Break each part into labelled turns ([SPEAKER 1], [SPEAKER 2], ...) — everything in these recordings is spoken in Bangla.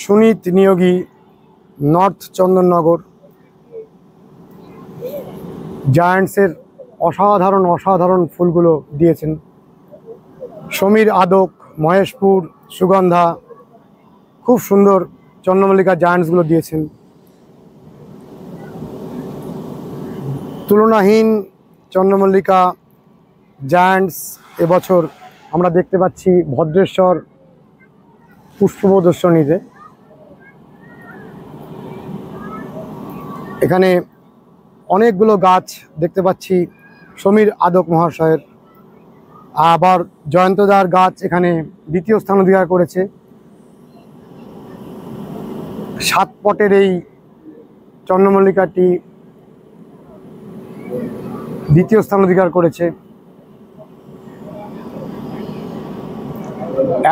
[SPEAKER 1] সুনীত নিয়োগী, নর্থ চন্দননগর। জায়ান্টসের অসাধারণ ফুলগুলো দিয়েছেন। সমীর আদক, মহেশপুর, সুগন্ধা, খুব সুন্দর চন্দ্রমল্লিকা জায়ান্টসগুলো দিয়েছেন। তুলনাহীন চন্দ্রমল্লিকা জায়ান্টস এবছর আমরা দেখতে পাচ্ছি ভদ্রেশ্বর পুষ্প প্রদর্শনীতে। এখানে অনেকগুলো গাছ দেখতে পাচ্ছি সমীর আদক মহাশয়ের। আবার জয়ন্তদার গাছ এখানে দ্বিতীয় স্থান অধিকার করেছে। 7 পটের এই চন্দ্রমল্লিকাটি দ্বিতীয় স্থান অধিকার করেছে।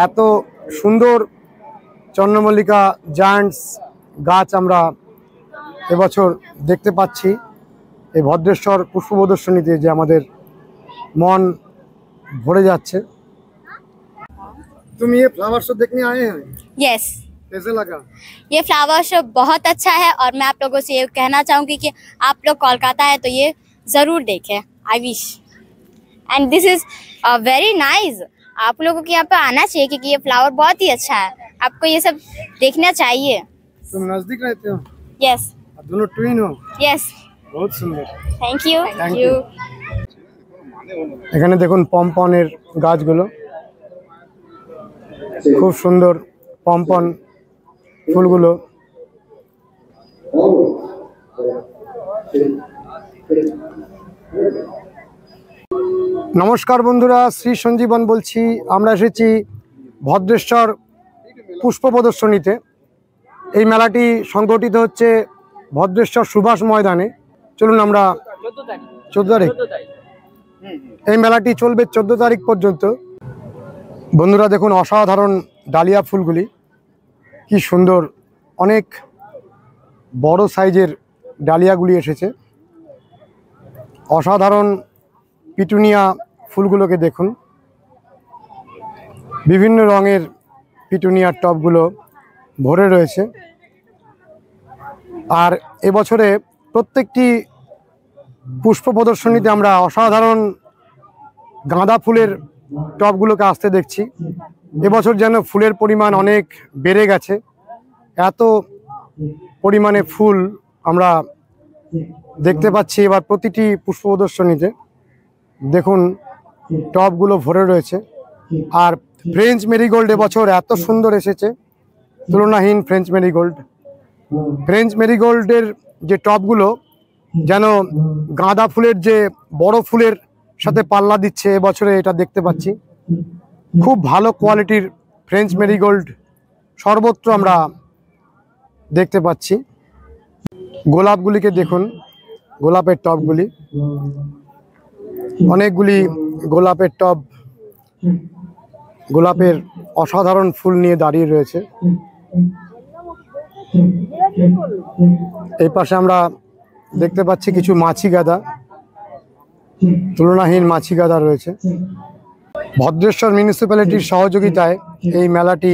[SPEAKER 1] এত সুন্দর চন্দ্রমল্লিকা জায়ান্টস গাছ আমরা এবছর দেখতে পাচ্ছি এই ভদ্রেশ্বর পুষ্প প্রদর্শনীতে, যে আমাদের মন ভরে যাচ্ছে। तुम ये फ्लावर शो देखने आए हैं?
[SPEAKER 2] यस,
[SPEAKER 1] कैसे लगा?
[SPEAKER 2] ये फ्लावर शो बहुत अच्छा है और मैं आप लोगों से ये कहना चाहूँगी कि आप लोग कोलकाता है तो ये ज़रूर देखें। I wish and this is very nice. आप लोगों को यहाँ पे आना चाहिए क्योंकि ये फ्लावर बहुत ही अच्छा है। आपको ये सब देखना चाहिए।
[SPEAKER 1] तुम नजदीक रहते हो?
[SPEAKER 2] यस
[SPEAKER 1] दोनों ट्विन हो?
[SPEAKER 2] यस,
[SPEAKER 1] बहुत सुंदर।
[SPEAKER 2] Thank you.
[SPEAKER 1] Thank you. এখানে দেখুন পমপনের গাছগুলো, খুব সুন্দর পমপন ফুলগুলো। নমস্কার বন্ধুরা, শ্রী সঞ্জীবন বলছি। আমরা এসেছি ভদ্রেশ্বর পুষ্প প্রদর্শনীতে। এই মেলাটি সংগঠিত হচ্ছে ভদ্রেশ্বর সুভাষ ময়দানে। চলুন আমরা 14 তারিখ এই মেলাটি চলবে 14 তারিখ পর্যন্ত। বন্ধুরা দেখুন অসাধারণ ডালিয়া ফুলগুলি, কি সুন্দর, অনেক বড় সাইজের ডালিয়াগুলি এসেছে। অসাধারণ পিটুনিয়া ফুলগুলোকে দেখুন, বিভিন্ন রঙের পিটুনিয়ার টবগুলো ভরে রয়েছে। আর এবছরে প্রত্যেকটি পুষ্প প্রদর্শনীতে আমরা অসাধারণ গাঁদা ফুলের টবগুলোকে আসতে দেখছি। এবছর যেন ফুলের পরিমাণ অনেক বেড়ে গেছে, এত পরিমাণে ফুল আমরা দেখতে পাচ্ছি এবার প্রতিটি পুষ্প প্রদর্শনীতে। দেখুন টবগুলো ভরে রয়েছে। আর ফ্রেঞ্চ মেরিগোল্ড এবছর এত সুন্দর এসেছে, তুলনাহীন ফ্রেঞ্চ মেরিগোল্ড। ফ্রেঞ্চ মেরিগোল্ডের যে টবগুলো যেন গাঁদা ফুলের যে বড় ফুলের সাথে পাল্লা দিচ্ছে এবছরে, এটা দেখতে পাচ্ছি। খুব ভালো কোয়ালিটির ফ্রেঞ্চ মেরিগোল্ড সর্বত্র আমরা দেখতে পাচ্ছি। গোলাপগুলিকে দেখুন, গোলাপের টবগুলি, অনেকগুলি গোলাপের টব গোলাপের অসাধারণ ফুল নিয়ে দাঁড়িয়ে রয়েছে। এই পাশে আমরা দেখতে পাচ্ছি কিছু মাছি গাঁদা, তুলনাহীন মাছি গাঁদা রয়েছে। ভদ্রেশ্বর মিউনিসিপ্যালিটির সহযোগিতায় এই মেলাটি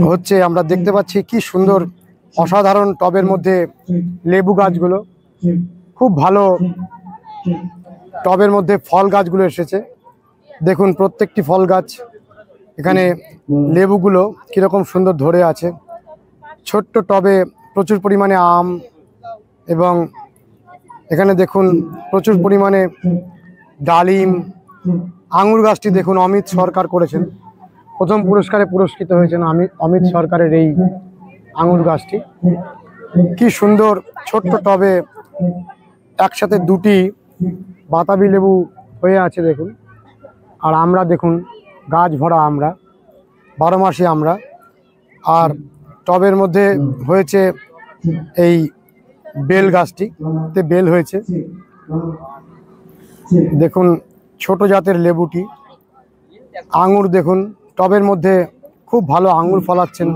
[SPEAKER 1] হচ্ছে। আমরা দেখতে পাচ্ছি কি সুন্দর অসাধারণ টবের মধ্যে লেবু গাছগুলো, খুব ভালো টবের মধ্যে ফল গাছগুলো এসেছে। দেখুন প্রত্যেকটি ফল গাছ, এখানে লেবুগুলো কীরকম সুন্দর ধরে আছে। ছোট্ট টবে প্রচুর পরিমাণে আম, এবং এখানে দেখুন প্রচুর পরিমাণে ডালিম। আঙুর গাছটি দেখুন অমিত সরকার করেছেন, প্রথম পুরস্কারে পুরস্কৃত হয়েছেন অমিত সরকারের এই আঙুর গাছটি। কি সুন্দর ছোট্ট টবে একসাথে দুটি বাতাবি লেবু হয়ে আছে দেখুন। আর আমরা দেখুন গাছ ভরা আমরা, 12 মাসে আমরা। আর টবের মধ্যে হয়েছে এই বেল গাছটিতে বেল হয়েছে। দেখুন ছোট জাতের লেবুটি। আঙুর দেখুন টবের মধ্যে খুব ভালো আঙুর ফলাচ্ছেন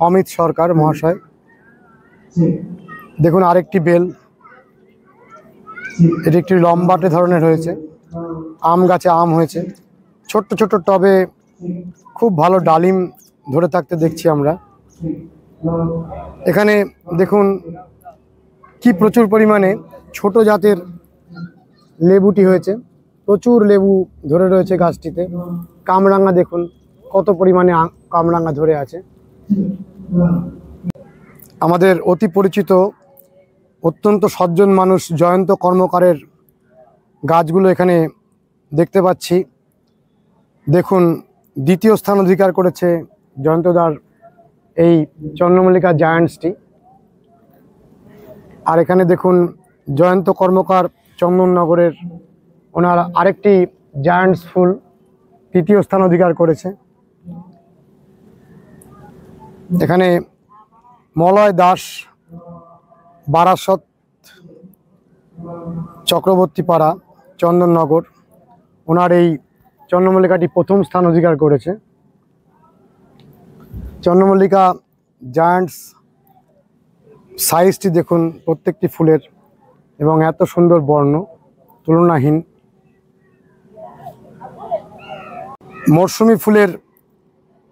[SPEAKER 1] অমিত সরকার মহাশয়। দেখুন আরেকটি বেল, এটি একটি লম্বাটে ধরনের হয়েছে। আম গাছে আম হয়েছে। ছোট্ট ছোট্ট টবে খুব ভালো ডালিম ধরে থাকতে দেখছি আমরা। এখানে দেখুন কি প্রচুর পরিমাণে ছোট জাতের লেবুটি হয়েছে, প্রচুর লেবু ধরে রয়েছে গাছটিতে। কামরাঙা দেখুন কত পরিমাণে কামরাঙা ধরে আছে। আমাদের অতি পরিচিত অত্যন্ত সজ্জন মানুষ জয়ন্ত কর্মকারের গাছগুলো এখানে দেখতে পাচ্ছি। দেখুন দ্বিতীয় স্থান অধিকার করেছে জয়ন্তদার এই চন্দ্রমল্লিকা জায়ান্টসটি। আর এখানে দেখুন জয়ন্ত কর্মকার চন্দননগরের ওনার আরেকটি জায়ান্টস ফুল তৃতীয় স্থান অধিকার করেছে। এখানে মলয় দাস বারাসত চক্রবর্তী পাড়া চন্দননগর, ওনার এই চন্দ্রমল্লিকাটি প্রথম স্থান অধিকার করেছে। চন্দ্রমল্লিকা জায়ান্টস সাইজটি দেখুন প্রত্যেকটি ফুলের, এবং এত সুন্দর বর্ণ তুলনাহীন। মরশুমি ফুলের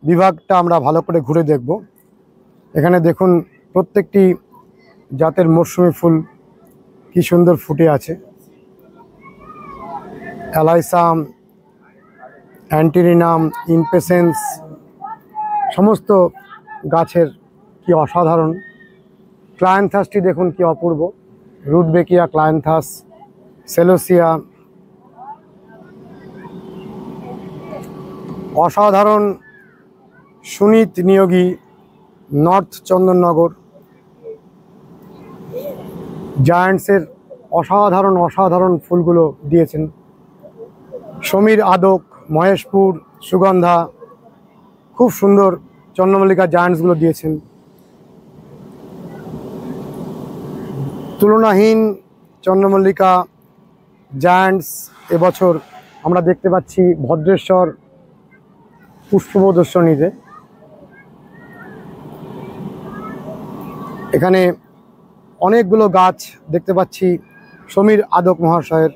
[SPEAKER 1] বিভাগটা আমরা ভালো করে ঘুরে দেখব। এখানে দেখুন প্রত্যেকটি জাতের মরশুমি ফুল কি সুন্দর ফুটে আছে। অ্যালাইসাম, অ্যান্টিরিনাম, ইমপেসেন্স, সমস্ত গাছের কি অসাধারণ। ক্লায়েন্থাসটি দেখুন কি অপূর্ব, রুটবেকিয়া ক্লায়েন্থাস, সেলোসিয়া, অসাধারণ সুনীত নিয়োগী নর্থ চন্দননগর জায়ান্টসের অসাধারণ অসাধারণ ফুলগুলো দিয়েছেন। সমীর আদক, মহেশপুর, সুগন্ধা, খুব সুন্দর চন্দ্রমল্লিকা জায়ান্টসগুলো দিয়েছেন। তুলনাহীন চন্দ্রমল্লিকা জায়ান্টস এবছর আমরা দেখতে পাচ্ছি ভদ্রেশ্বর পুষ্প প্রদর্শনীতে। এখানে অনেকগুলো গাছ দেখতে পাচ্ছি সমীর আদক মহাশয়ের।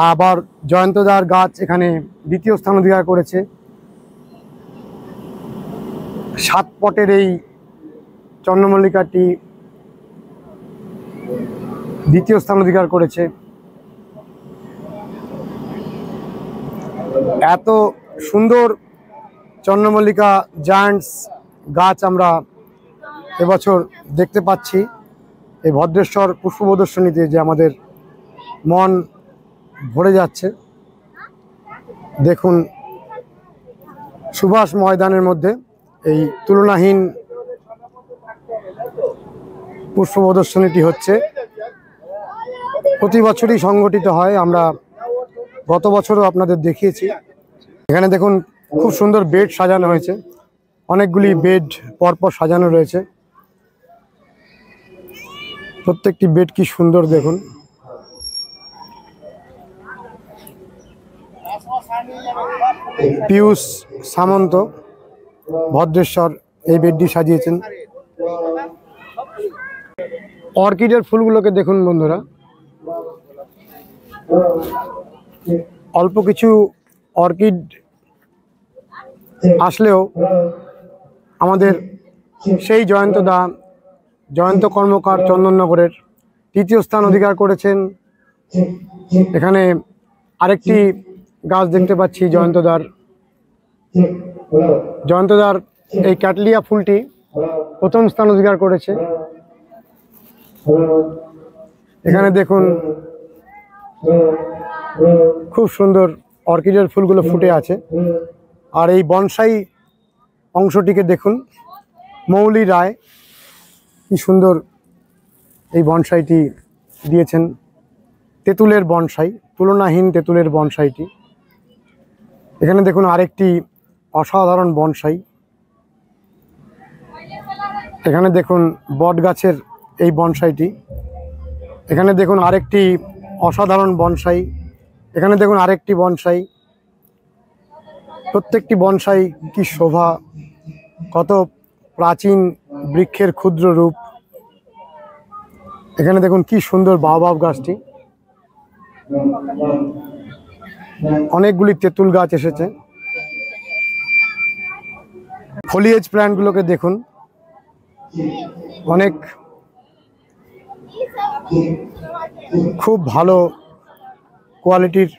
[SPEAKER 1] আবার জয়ন্তদার গাছ এখানে দ্বিতীয় স্থান অধিকার করেছে। 7 পটের এই চন্দ্রমল্লিকাটি দ্বিতীয় স্থান অধিকার করেছে। এত সুন্দর চন্দ্রমল্লিকা জায়ান্টস গাছ আমরা এবছর দেখতে পাচ্ছি এই ভদ্রেশ্বর পুষ্প প্রদর্শনীতে, যে আমাদের মন ভরে যাচ্ছে। দেখুন সুভাষ ময়দানের মধ্যে এই তুলনাহীন পুষ্প প্রদর্শনীটি হচ্ছে। প্রতি বছরই সংগঠিত হয়, আমরা গত বছরও আপনাদের দেখিয়েছি। এখানে দেখুন খুব সুন্দর বেড সাজানো হয়েছে, অনেকগুলি বেড পরপর সাজানো রয়েছে। প্রত্যেকটি বেড কি সুন্দর দেখুন। পীয়ূষ সামন্ত ভদ্রেশ্বর এই বেডটি সাজিয়েছেন। অর্কিডের ফুলগুলোকে দেখুন বন্ধুরা, অল্প কিছু অর্কিড আসলেও আমাদের সেই জয়ন্ত কর্মকার চন্দননগরের তৃতীয় স্থান অধিকার করেছেন। এখানে আরেকটি গাছ দেখতে পাচ্ছি জয়ন্তদার এই ক্যাটলিয়া ফুলটি প্রথম স্থান অধিকার করেছে। এখানে দেখুন খুব সুন্দর অর্কিডের ফুলগুলো ফুটে আছে। আর এই বনসাই অংশটিকে দেখুন, মৌলি রায় কি সুন্দর এই বনসাইটি দিয়েছেন। তেঁতুলের বনসাই, তুলনাহীন তেঁতুলের বনসাইটি। এখানে দেখুন আরেকটি অসাধারণ বনসাই। এখানে দেখুন বট গাছের এই বনসাইটি। এখানে দেখুন আরেকটি অসাধারণ বনসাই। এখানে দেখুন আরেকটি বনসাই। প্রত্যেকটি বনসাই কি শোভা, কত প্রাচীন বৃক্ষের ক্ষুদ্র রূপ। এখানে দেখুন কি সুন্দর বাওবাব গাছটি। অনেকগুলি তেঁতুল গাছ এসেছে। ফলিয়েজ প্ল্যান্টগুলোকে দেখুন, অনেক খুব ভালো কোয়ালিটির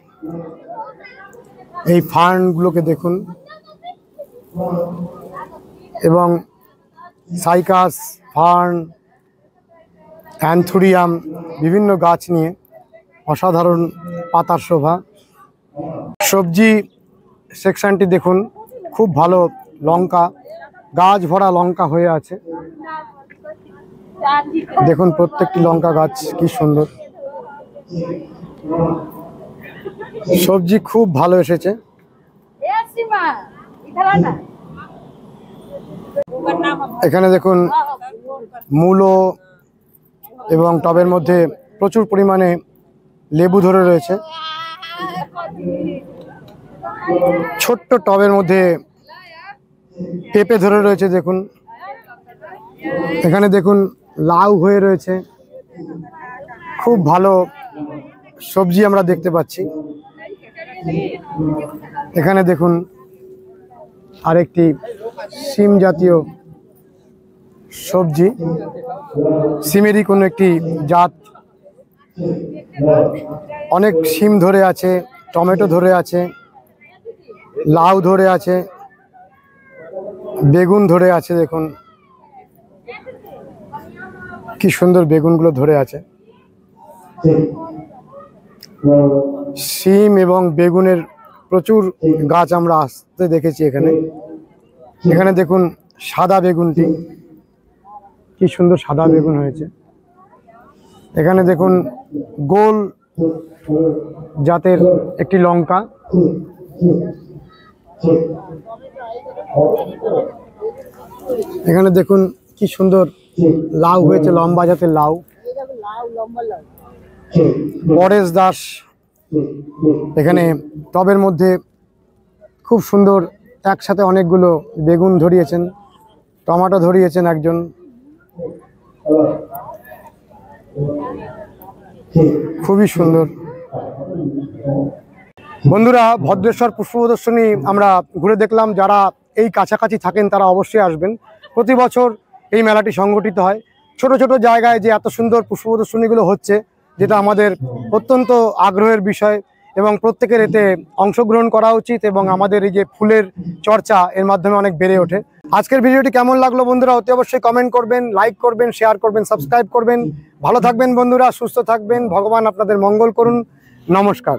[SPEAKER 1] এই ফার্নগুলোকে দেখুন, এবং সাইকাস, ফার্ন, অ্যান্থুরিয়াম বিভিন্ন গাছ নিয়ে অসাধারণ পাতার শোভা। সবজি সেকশনটি দেখুন, খুব ভালো লঙ্কা, গাছ ভরা লঙ্কা হয়ে আছে। দেখুন প্রত্যেকটি লঙ্কা গাছ কি সুন্দর, সবজি খুব ভালো এসেছে। এখানে দেখুন মূলো এবং টবের মধ্যে প্রচুর পরিমাণে লেবু ধরে রয়েছে। ছোট্ট টবের মধ্যে পেঁপে ধরে রয়েছে দেখুন। এখানে দেখুন লাউ হয়ে রয়েছে, খুব ভালো সবজি আমরা দেখতে পাচ্ছি। এখানে দেখুন আরেকটি শিম জাতীয় সবজি, শিমেরই কোনো একটি জাত। অনেক শিম ধরে আছে, টমেটো ধরে আছে, লাউ ধরে আছে, বেগুন ধরে আছে। দেখুন কি সুন্দর বেগুনগুলো ধরে আছে। শিম এবং বেগুনের প্রচুর গাছ আমরা আসতে দেখেছি এখানে। এখানে দেখুন সাদা বেগুনটি, কি সুন্দর সাদা বেগুন হয়েছে। এখানে দেখুন গোল জাতের একটি লঙ্কা। এখানে দেখুন কি সুন্দর লাউ হয়েছে, লম্বা জাতের লাউ। পরেশ দাস এখানে টবের মধ্যে খুব সুন্দর একসাথে অনেকগুলো বেগুন ধরিয়েছেন, টমেটো ধরিয়েছেন একজন। খুবই সুন্দর। বন্ধুরা, ভদ্রেশ্বর পুষ্প প্রদর্শনী আমরা ঘুরে দেখলাম। যারা এই কাছাকাছি থাকেন তারা অবশ্যই আসবেন। প্রতি বছর এই মেলাটি সংগঠিত হয়। ছোট ছোট জায়গায় যে এত সুন্দর পুষ্প প্রদর্শনীগুলো হচ্ছে, যেটা আমাদের অত্যন্ত আগ্রহের বিষয়, এবং প্রত্যেকের এতে অংশগ্রহণ করা উচিত, এবং আমাদের এই যে ফুলের চর্চা এর মাধ্যমে অনেক বেড়ে ওঠে। আজকের ভিডিওটি কেমন লাগলো বন্ধুরা অতি অবশ্যই কমেন্ট করবেন, লাইক করবেন, শেয়ার করবেন, সাবস্ক্রাইব করবেন। ভালো থাকবেন বন্ধুরা, সুস্থ থাকবেন, ভগবান আপনাদের মঙ্গল করুন। নমস্কার।